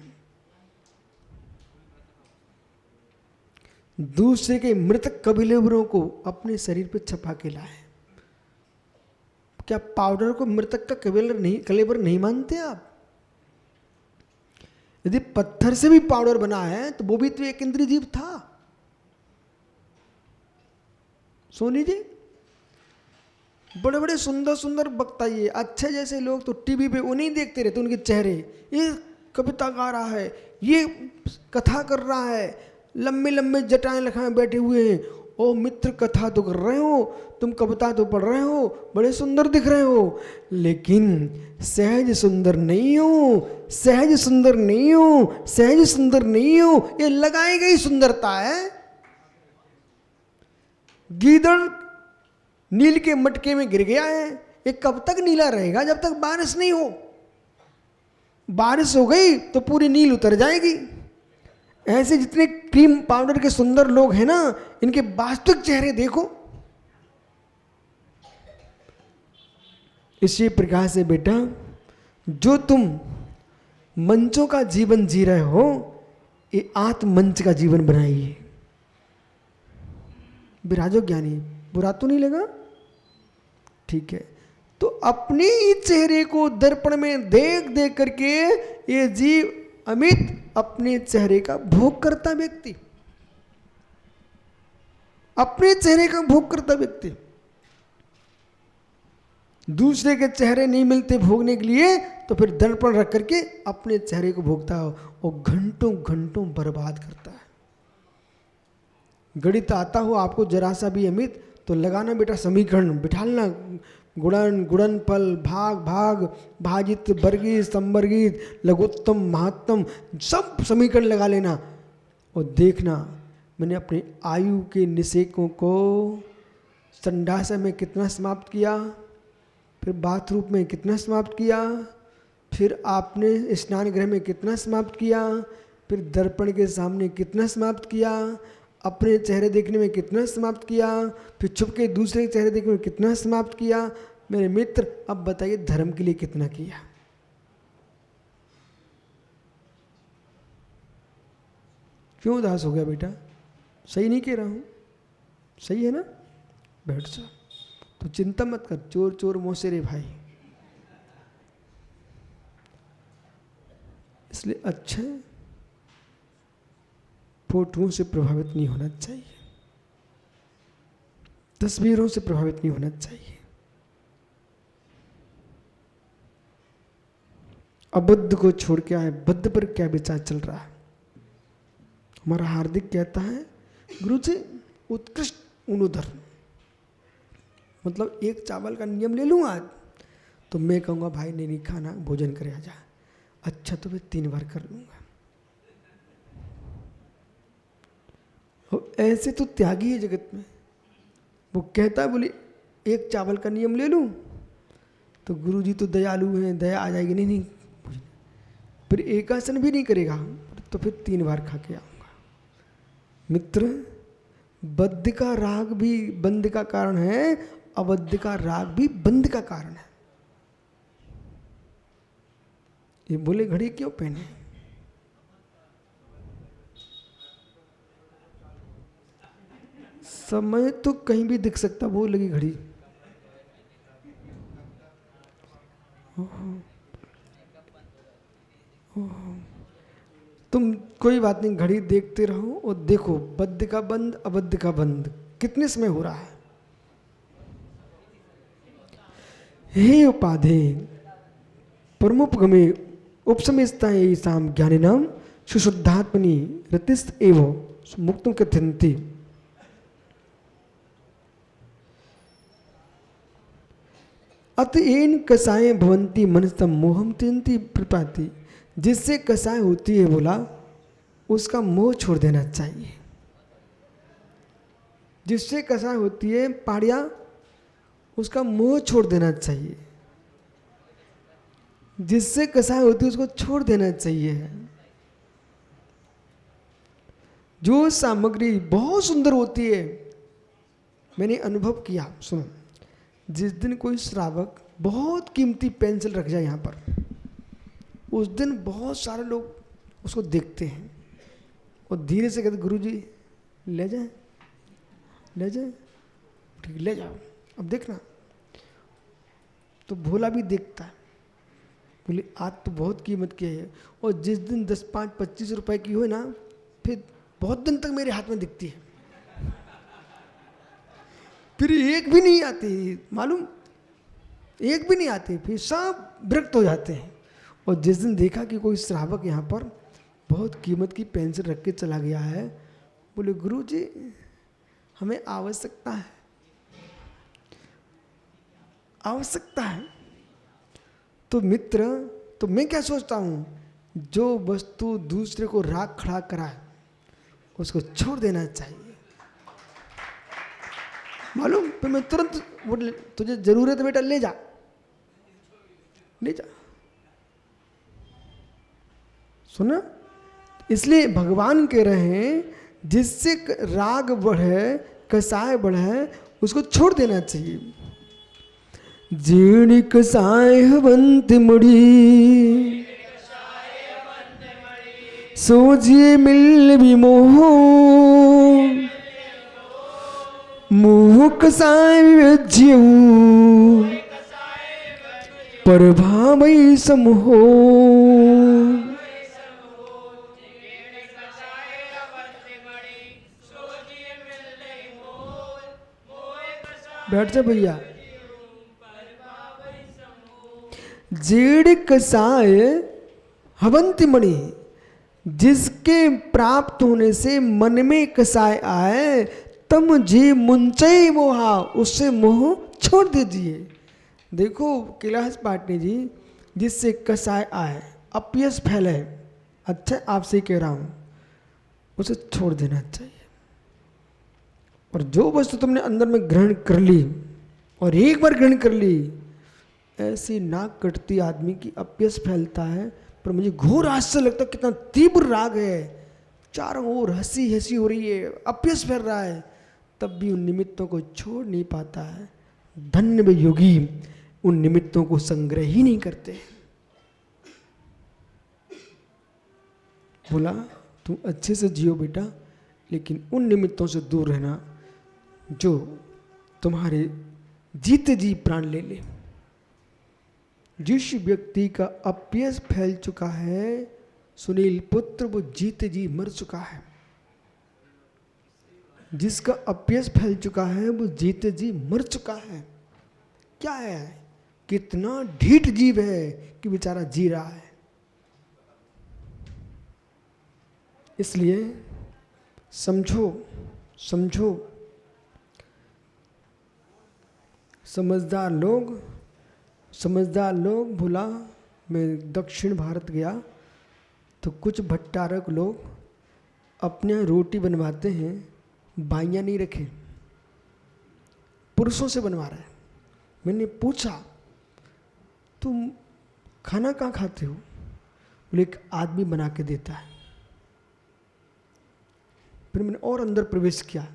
दूसरे के मृतक कबीलेवरों को अपने शरीर पे छपा के लाए। क्या पाउडर को मृतक का कलेवर नहीं मानते आप? यदि पत्थर से भी पाउडर बना है तो वो भी तो एक इंद्रिय जीव था। सोनी जी, बड़े बड़े सुंदर सुंदर वक्ता, ये अच्छे जैसे लोग तो टीवी पे वो नहीं देखते रहते उनके चेहरे, ये कविता गा रहा है, ये कथा कर रहा है, लंबे लंबे जटाएं लखाए बैठे हुए हैं। ओ मित्र, कथा तो कर रहे हो तुम, कविता तो पढ़ रहे हो, बड़े सुंदर दिख रहे हो, लेकिन सहज सुंदर नहीं हो, सहज सुंदर नहीं हो, सहज सुंदर नहीं हो। ये लगाई गई सुंदरता है। गीदड़ नील के मटके में गिर गया है, ये कब तक नीला रहेगा? जब तक बारिश नहीं हो। बारिश हो गई तो पूरी नील उतर जाएगी। ऐसे जितने क्रीम पाउडर के सुंदर लोग हैं ना, इनके वास्तविक चेहरे देखो। इसी प्रकार से बेटा, जो तुम मंचों का जीवन जी रहे हो, ये आत्म मंच का जीवन बनाइए। विराजो ज्ञानी, बुरा तो नहीं लगा? ठीक है। तो अपने ही चेहरे को दर्पण में देख देख करके ये जीव अमित अपने चेहरे का भोग करता व्यक्ति, अपने चेहरे का भोग करता व्यक्ति। दूसरे के चेहरे नहीं मिलते भोगने के लिए, तो फिर दर्पण रख करके अपने चेहरे को भोगता है और घंटों घंटों बर्बाद करता है। गणित आता हो आपको जरा सा भी अमित, तो लगाना बेटा समीकरण, बिठालना, गुणन गुणनफल, भाग भाग, भाजित, वर्गीय, समवर्गीय, लघुत्तम, महत्तम, सब समीकरण लगा लेना और देखना मैंने अपने आयु के निषेकों को संडास में कितना समाप्त किया, फिर बाथरूम में कितना समाप्त किया, फिर आपने स्नान गृह में कितना समाप्त किया, फिर दर्पण के सामने कितना समाप्त किया, अपने चेहरे देखने में कितना समाप्त किया, फिर छुप के दूसरे के चेहरे देखने में कितना समाप्त किया। मेरे मित्र, अब बताइए धर्म के लिए कितना किया? क्यों उदास हो गया बेटा? सही नहीं कह रहा हूं? सही है ना? बैठ जा, तो चिंता मत कर। चोर चोर मोसे रे भाई। इसलिए अच्छा फोटोओं से प्रभावित नहीं होना चाहिए, तस्वीरों से प्रभावित नहीं होना चाहिए। अबुद्ध को छोड़ के आए, बुद्ध पर क्या विचार चल रहा है? हमारा हार्दिक कहता है, गुरु जी उत्कृष्ट उनुधर, मतलब एक चावल का नियम ले लूँ आज, तो मैं कहूँगा भाई नहीं खाना, भोजन करे आजा। अच्छा तो मैं 3 बार कर लूँगा। ऐसे तो त्यागी है जगत में। वो कहता है बोले एक चावल का नियम ले लूं, तो गुरुजी तो दयालु हैं, दया आ जाएगी। नहीं नहीं, फिर एक आसन भी नहीं करेगा, तो फिर 3 बार खा के आऊंगा। मित्र, बद्ध का राग भी बंद का कारण है, अबद्ध का राग भी बंद का कारण है। ये बोले घड़ी क्यों पहने? समय तो कहीं भी दिख सकता, वो लगी घड़ी। तुम कोई बात नहीं, घड़ी देखते रहो और देखो बद्ध का बंद, अबद्ध का बंद कितने समय हो रहा है। हे उपाधे परमोपगमे उपसमेस्ताये साम ज्ञानिनाम सुशुद्धात्मनि रतिस्त एव मुक्तम कथयन्ति। अतएन कसाय भवंती मनस्तम मोहम त्यंती प्रपाति। जिससे कसाय होती है बोला, उसका मोह छोड़ देना चाहिए। जिससे कसाय होती है पाड़िया, उसका मोह छोड़ देना चाहिए। जिससे कसाय होती है उसको छोड़ देना चाहिए। जो सामग्री बहुत सुंदर होती है, मैंने अनुभव किया। सुनो, जिस दिन कोई श्रावक बहुत कीमती पेंसिल रख जाए यहाँ पर, उस दिन बहुत सारे लोग उसको देखते हैं और धीरे से कहते गुरुजी ले जाए, ले जाए, ठीक ले जाओ, अब देखना। तो भोला भी देखता है, बोले आज तो बहुत कीमत की है। और जिस दिन 10, 5, 25 रुपए की हो ना, फिर बहुत दिन तक मेरे हाथ में दिखती है, फिर एक भी नहीं आती, मालूम, एक भी नहीं आती, फिर सब विरक्त हो जाते हैं। और जिस दिन देखा कि कोई श्रावक यहाँ पर बहुत कीमत की पेंसिल रख के चला गया है, बोले गुरु जी हमें आवश्यकता है, आवश्यकता है। तो मित्र, तो मैं क्या सोचता हूँ, जो वस्तु दूसरे को राग खड़ा कराए उसको छोड़ देना चाहिए। मालूम, फिर मैं तुरंत बोले तुझे जरूरत है बेटा, ले जा, ले जा। सुना, इसलिए भगवान कह रहे हैं जिससे राग बढ़े, कसाय बढ़े, उसको छोड़ देना चाहिए। जीर्ण कसाय हवंत मणि, सोझिए मिल विमोह, मोह कसाय विज्यऊ, परभावई समूह। बैठ जा भैया। जेड़ कसाय हवंति मणि, जिसके प्राप्त होने से मन में कसाय आए, तम जी मुंचई मोहा, उससे मोह छोड़ दीजिए। देखो कैलाश पाटनी जी, जिससे कसाय आए, अपयश फैले, अच्छा आपसे कह रहा हूं, उसे छोड़ देना चाहिए। और जो वस्तु तुमने अंदर में ग्रहण कर ली और एक बार ग्रहण कर ली, ऐसी नाक कटती आदमी की अपयश फैलता है। पर मुझे घोर आश्चर्य लगता है कितना तीव्र राग है, चारों ओर हंसी हंसी हो रही है, अपयश फैल रहा है, तब भी उन निमित्तों को छोड़ नहीं पाता है। धन्य वे योगी उन निमित्तों को संग्रह ही नहीं करते। बोला तुम अच्छे से जियो बेटा, लेकिन उन निमित्तों से दूर रहना जो तुम्हारे जीते जी प्राण ले ले। जिस व्यक्ति का अपयश फैल चुका है सुनील पुत्र, वो जीते जी मर चुका है। जिसका अपयश फैल चुका है वो जीते जी मर चुका है। क्या है, कितना ढीठ जीव है कि बेचारा जी रहा है। इसलिए समझो समझो, समझदार लोग भूला। मैं दक्षिण भारत गया तो कुछ भट्टारक लोग अपने रोटी बनवाते हैं, बाइयाँ नहीं रखे, पुरुषों से बनवा रहे हैं। मैंने पूछा तुम खाना कहाँ खाते हो? बोले एक आदमी बना के देता है। फिर मैंने और अंदर प्रवेश किया,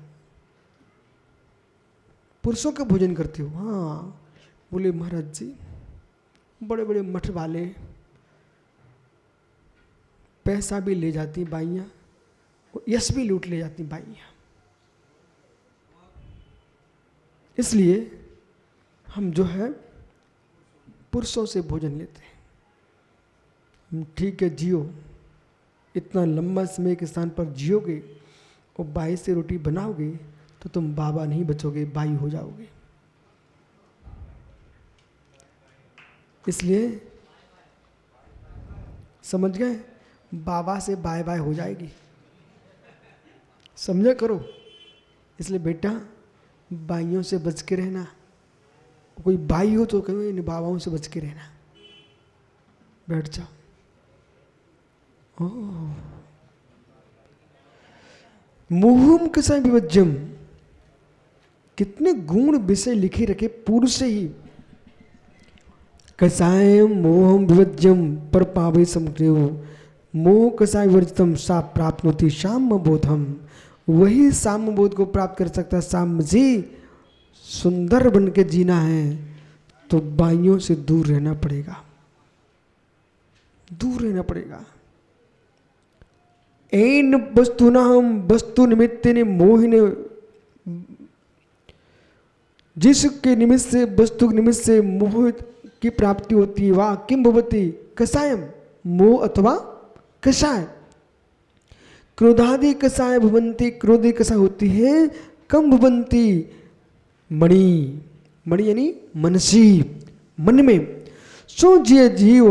पुरुषों का भोजन करते हो? हाँ। बोले महाराज जी, बड़े बड़े मठ वाले पैसा भी ले जाती बाइयाँ, यश भी लूट ले जाती बाइयाँ। इसलिए हम जो है पुरुषों से भोजन लेते हैं। ठीक है, जियो, इतना लंबा समय के स्थान पर जियोगे और बाई से रोटी बनाओगे तो तुम बाबा नहीं बचोगे, बाई हो जाओगे। इसलिए समझ गए, बाबा से बाय बाय हो जाएगी, समझा करो। इसलिए बेटा बाइयों से बच के रहना। कोई बाई हो तो कहो इन बाबाओं से बच के रहना। बैठ जाओ। मोहम कसाय विवज्यम, कितने गुण विषय लिखे रखे पूर्व से ही। कसाय मोहम विवज्यम पर पावे समग्रयो, मोह कसाय वर्जितम सा प्राप्त होती साम्य बोधम। वही साम्य बोध को प्राप्त कर सकता है। साम्य जी सुंदर बन के जीना है तो बाइयों से दूर रहना पड़ेगा, दूर रहना पड़ेगा। एन वस्तुना हम वस्तु निमित्ते मोहिने, जिसके निमित्त से वस्तु के निमित्त से मोह की प्राप्ति होती है, वाह किम भवति कसायम, मोह अथवा कसाय। क्रोधादि कसाय भवंती, क्रोधी कसाय होती है। कम भवंती मणि, मणि यानी मनसी, मन में। सो जिय जीव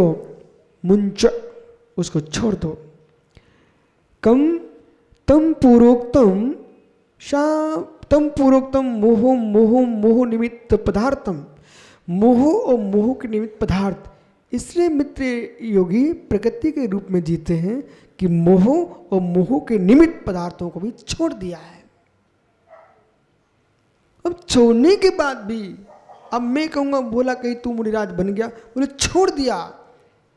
मुंच, उसको छोड़ दो। कम तम पूर्वोक्तम शा तम पूर्वोक्तम मोह मोह मोह निमित्त पदार्थम, मोह और मोह के निमित्त पदार्थ। इसलिए मित्र योगी प्रकृति के रूप में जीते हैं कि मोह और मोह के निमित्त पदार्थों को भी छोड़ दिया है। अब छोड़ने के बाद भी अब मैं कहूंगा, बोला कहीं तू मुनिराज बन गया, बोले छोड़ दिया,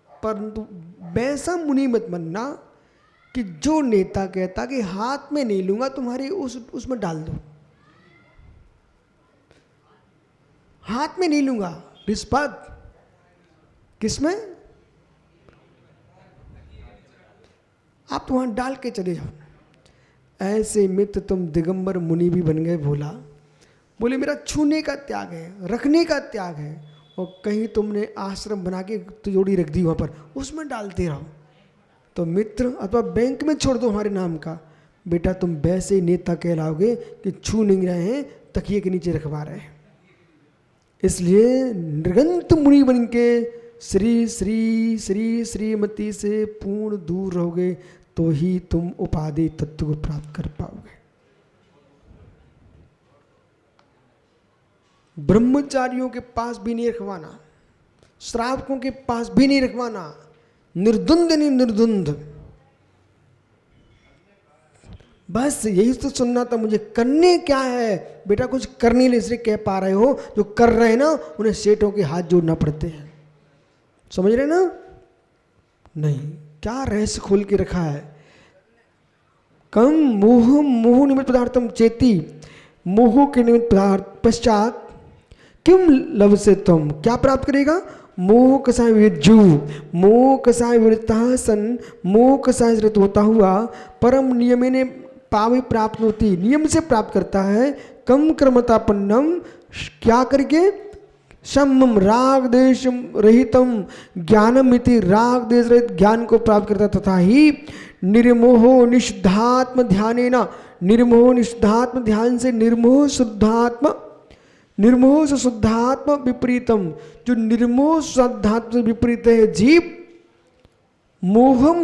परंतु वैसा मुनि मत बनना कि जो नेता कहता कि हाथ में नहीं लूंगा, तुम्हारी उसमें डाल दो, हाथ में नहीं लूंगा, रिश्वत किसमें, आप तो वहां डाल के चले जाओ। ऐसे मित्र तुम दिगंबर मुनि भी बन गए। बोले मेरा छूने का त्याग है, रखने का त्याग है, और कहीं तुमने आश्रम बना के तिजोरी रख दी वहां पर, उसमें डालते रहो। तो मित्र अथवा बैंक में छोड़ दो हमारे नाम का, बेटा तुम वैसे ही नेता कहलाओगे कि छू नहीं रहे हैं, तकिए के नीचे रखवा रहे हैं। इसलिए निर्गंत मुनि बन के श्री श्री श्री श्रीमती से पूर्ण दूर रहोगे, तो ही तुम उपाधि तत्व को प्राप्त कर पाओगे। ब्रह्मचारियों के पास भी नहीं रखवाना, श्रावकों के पास भी नहीं रखवाना, निर्द्वंद नहीं निर्द्वंद। बस यही तो सुनना था मुझे, करने क्या है बेटा, कुछ करने लिए इसलिए कह पा रहे हो, जो कर रहे हैं ना उन्हें सेठों के हाथ जोड़ना पड़ते हैं, समझ रहे ना? नहीं, क्या रहस्य खोल के रखा है। कम मोह मोह निमित्त पदार्थम चेती, मोह के निमित्त पदार्थ पश्चात किम लव से तुम क्या प्राप्त करेगा? मोह कसाय विजु, मोह कसाय विरता सन, मोह कसाय रत होता हुआ परम नियम ने पावे प्राप्त होती, नियम से प्राप्त करता है। कम क्रमतापन्नम क्या करके? समम राग देश रहितम ज्ञानम इति, राग देश रहित ज्ञान को प्राप्त करता, तथा ही निर्मोहो निषुद्धात्म ध्यानेन, निर्मोह निषुद्धात्म ध्यान से निर्मोह शुद्धात्म, निर्मोह से शुद्धात्म विपरीतम, जो निर्मोह शुद्धात्म से विपरीत है जीव, मोहम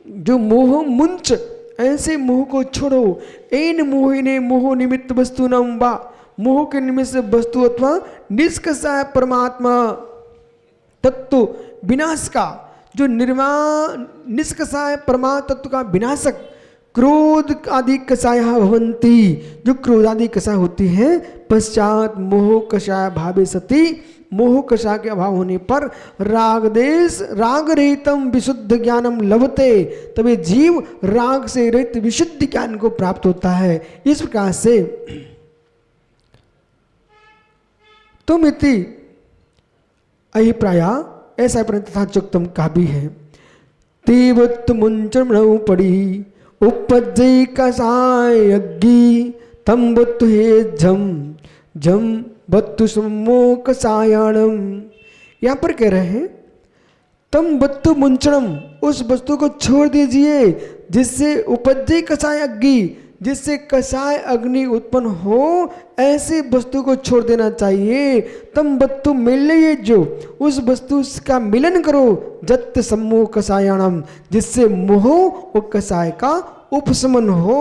जो मोह मुंच, ऐसे मोह को छोड़ो। एन मोहिने मोह निमित्त वस्तु नम वा, मोह के निमित्त से वस्तु अथवा निष्कषाय परमात्मा तत्व विनाश का, जो निष्कषाय परमात्मा तत्व का विनाशक क्रोध आदि कषाय भवंती, जो क्रोध आदि कषाय होती है, पश्चात मोह कषाय भावे सती, मोह कषाय के अभाव होने पर राग देश राग रहितम विशुद्ध ज्ञानम लभते, तभी जीव राग से रहित विशुद्ध ज्ञान को प्राप्त होता है। इस प्रकार से तुम इति अभिप्राय, ऐसा तथा चुक्तम का भी है। तीवत मुंचन पड़ी उपजय कसाय अग्गी, तम बत्तु हे झम झम बत्तु सम्मो कसायाणम। यहाँ पर कह रहे हैं तम बत्तु मुंचनम, उस वस्तु को छोड़ दीजिए जिससे उपजय कसाय अग्नि, जिससे कसाय अग्नि उत्पन्न हो, ऐसे वस्तु को छोड़ देना चाहिए। तम बत्तु मिलये, जो उस वस्तु का मिलन करो, जत्त सम्मोह कसायाणम, जिससे मोह और कसाय का उपशमन हो,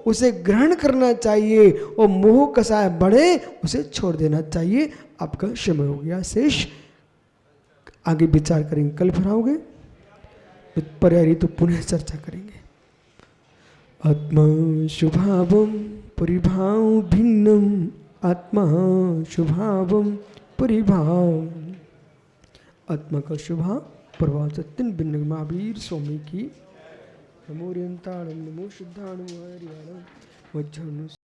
उसे ग्रहण करना चाहिए, और मोह कसाय बढ़े उसे छोड़ देना चाहिए। आपका समय हो गया शेष, आगे विचार करेंगे, कल फिर आओगे पर्यायी तो पुनः चर्चा करेंगे। आत्मा शुभावम परिभाव भिन्नम, आत्मा शुभावम परिभाव, आत्मा का शुभा प्रभाव से तीन भिन्न महावीर स्वामी की नमो रियंताणम नमो शुद्धाणम हरियाणम वज्रनु